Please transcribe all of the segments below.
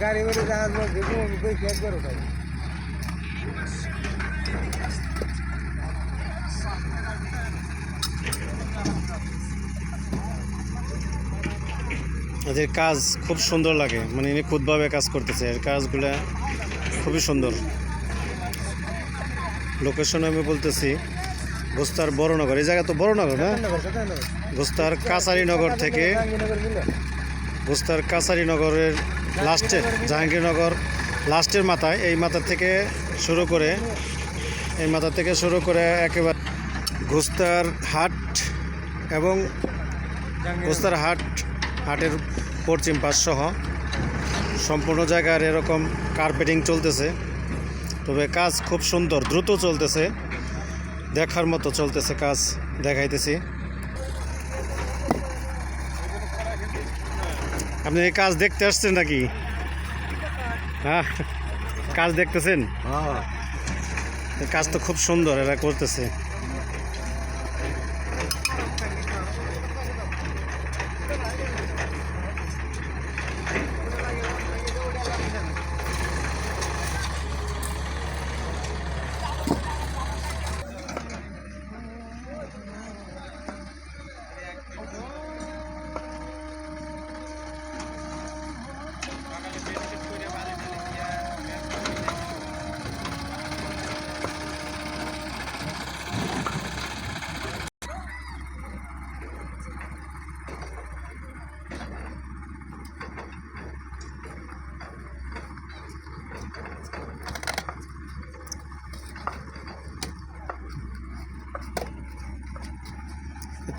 গাড়ি করে জাহাজ একবার ওঠাই এদের কাজ খুব সুন্দর লাগে, মানে নিখুঁতভাবে কাজ করতেছে। এর কাজগুলা খুবই সুন্দর। লোকেশন আমি বলতেছি গোস্তার বড়নগর। এই জায়গা তো বড়নগর না? গোস্তার কাছারিনগর থেকে, গোস্তার কাছারিনগরের লাস্টে জাহাঙ্গীরনগর লাস্টের মাথায়, এই মাথা থেকে শুরু করে, এই মাথা থেকে শুরু করে একেবারে গোস্তার হাট এবং গোস্তার হাটের পশ্চিম পাশ সহ সম্পূর্ণ জায়গার এরকম কার্পেটিং চলতেছে। তবে কাজ খুব সুন্দর, দ্রুত চলতেছে, দেখার মতো চলতেছে কাজ, দেখাইতেছি। আপনি এই কাজ দেখতে আসছেন নাকি? হ্যাঁ, কাজ দেখতেছেন? কাজ তো খুব সুন্দর এরা করতেছে।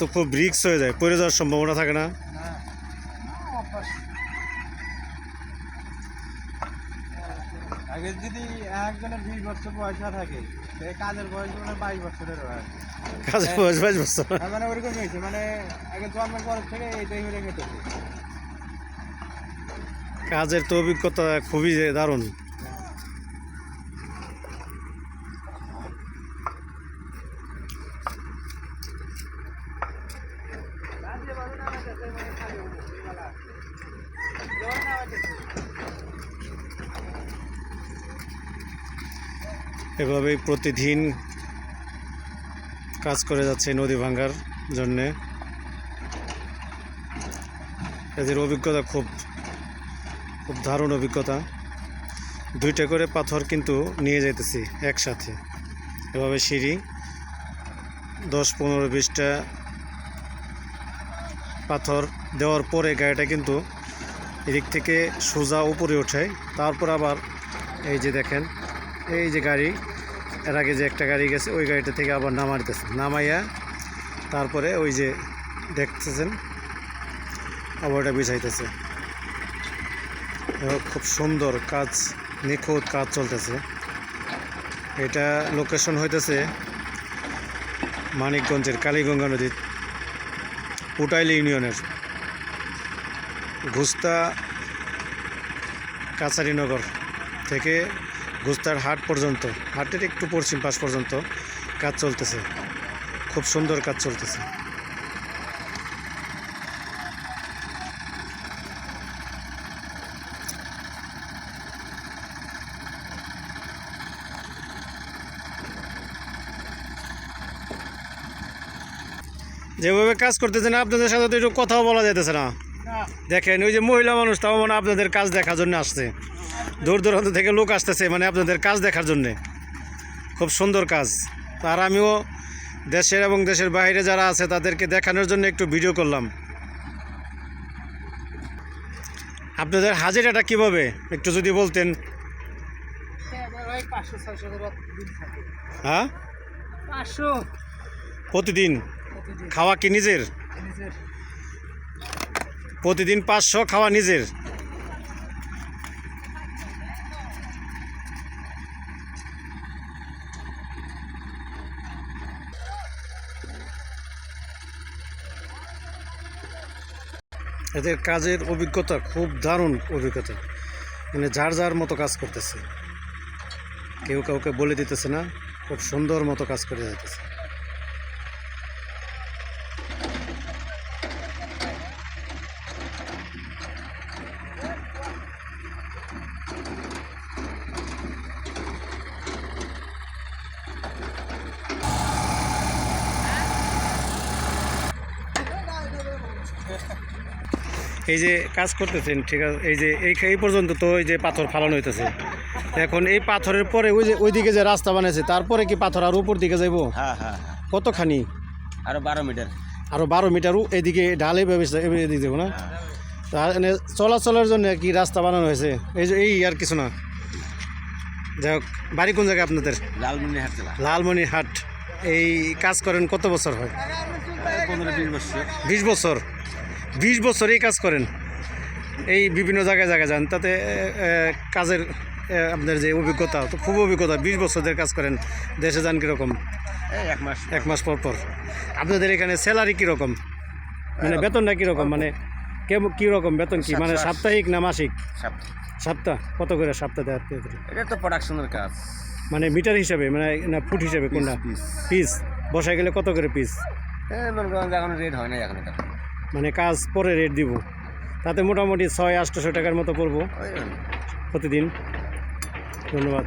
তো খুব রিস্ক হয়ে যায়, পড়ে যাওয়ার সম্ভাবনা থাকে না? আগে যদি একজনের 20 বছর বয়স না থাকে, কাজের বয়স মানে 22 বছরের হয়। কাজের বয়স 22 বছর মানে ওরকম হয়েছে, মানে আগে জন্মের পর থেকে এইটাই হয়ে গেছে। কাজের তো অভিজ্ঞতা খুবই দারুণ। এভাবেই প্রতিদিন কাজ করে যাচ্ছে নদী ভাঙ্গার জন্যে। এদের অভিজ্ঞতা খুব খুব দারুণ অভিজ্ঞতা। 2টা করে পাথর কিন্তু নিয়ে যাইতেছি একসাথে, এভাবে সিঁড়ি 10, 15, 20টা পাথর দেওয়ার পরে গাড়িটা কিন্তু এদিক থেকে সোজা উপরে ওঠায়। তারপর আবার এই যে দেখেন, এই যে গাড়ি, এর আগে যে একটা গাড়ি গেছে ওই গাড়িটা থেকে আবার নামাইতেছে, নামাইয়া তারপরে ওই যে দেখতেছেন আবার ওটা বিছাইতেছে। খুব সুন্দর কাজ, নিখুঁত কাজ চলতেছে। এটা লোকেশন হইতেছে মানিকগঞ্জের কালীগঙ্গা নদীর পুটাইল ইউনিয়নের গোস্তা কাছারিনগর থেকে গোস্তার হাট পর্যন্ত, হাটের একটু পশ্চিম পাশ পর্যন্ত কাজ চলতেছে। খুব সুন্দর কাজ চলতেছে। যেভাবে কাজ করতেছেন আপনাদের সাথে তো একটু কথাও বলা যাইতেছে না। দেখেন ওই যে মহিলা মানুষ, তাও মানে আপনাদের কাজ দেখার জন্য আসছে, দূর দূরান্ত থেকে লোক আসতেছে মানে আপনাদের কাজ দেখার জন্যে। খুব সুন্দর কাজ। আর আমিও দেশের এবং দেশের বাইরে যারা আছে তাদেরকে দেখানোর জন্য একটু ভিডিও করলাম। আপনাদের হাজিরাটা কিভাবে একটু যদি বলতেন? হ্যাঁ, 500 প্রতিদিন। খাওয়া কি নিজের? প্রতিদিন 500, খাওয়া নিজের। এদের কাজের অভিজ্ঞতা খুব দারুণ অভিজ্ঞতা, মানে যার যার মতো কাজ করতেছে, কেউ কাউকে বলে দিতেছে না, খুব সুন্দর মতো কাজ করে যাইতেছে। এই যে কাজ করতেছেন ঠিক আছে, এই যে এই পর্যন্ত তো এই যে পাথর ফালানো হইতেছে, এখন এই পাথরের পরে ওই যে ওইদিকে যে রাস্তা বানাইছে তারপরে কি পাথর আর উপর দিকে যাইবো? হ্যাঁ হ্যাঁ কতখানি? আরো 12 মিটার। আরো 12 মিটারও এদিকে ঢালে ব্যবস্থা এদিকে যাবো না? তার চলাচলের জন্য কি রাস্তা বানানো হয়েছে? এই যে এই আর কিছু না। যাই হোক, বাড়ি কোন জায়গায় আপনাদের? লালমনিরহাট জেলা। লালমনিরহাট। এই কাজ করেন কত বছর হয়? 15-20 বছর। 20 বছর। 20 বছর এই কাজ করেন, এই বিভিন্ন জায়গায় জায়গায় যান, তাতে কাজের আপনার যে অভিজ্ঞতা, তো খুব অভিজ্ঞতা। 20 বছরের কাজ করেন, দেশে যান কীরকম? এই 1 মাস। 1 মাস পর পর। আপনাদের এখানে স্যালারি কীরকম, মানে বেতনটা কীরকম, মানে কীরকম বেতন কি, মানে সাপ্তাহিক না মাসিক? সপ্তাহ। কত করে সপ্তাহ দেয়? এটা তো প্রোডাকশনের কাজ, মানে মিটার হিসাবে, মানে না ফুট হিসাবে কোনটা? পিস। বসায় গেলে কত করে পিস? এখন রেট হয় না এখন এটা। মানে কাজ পরে রেট দিব, তাতে মোটামুটি 600-800 টাকার মতো পড়বো প্রতিদিন। ধন্যবাদ।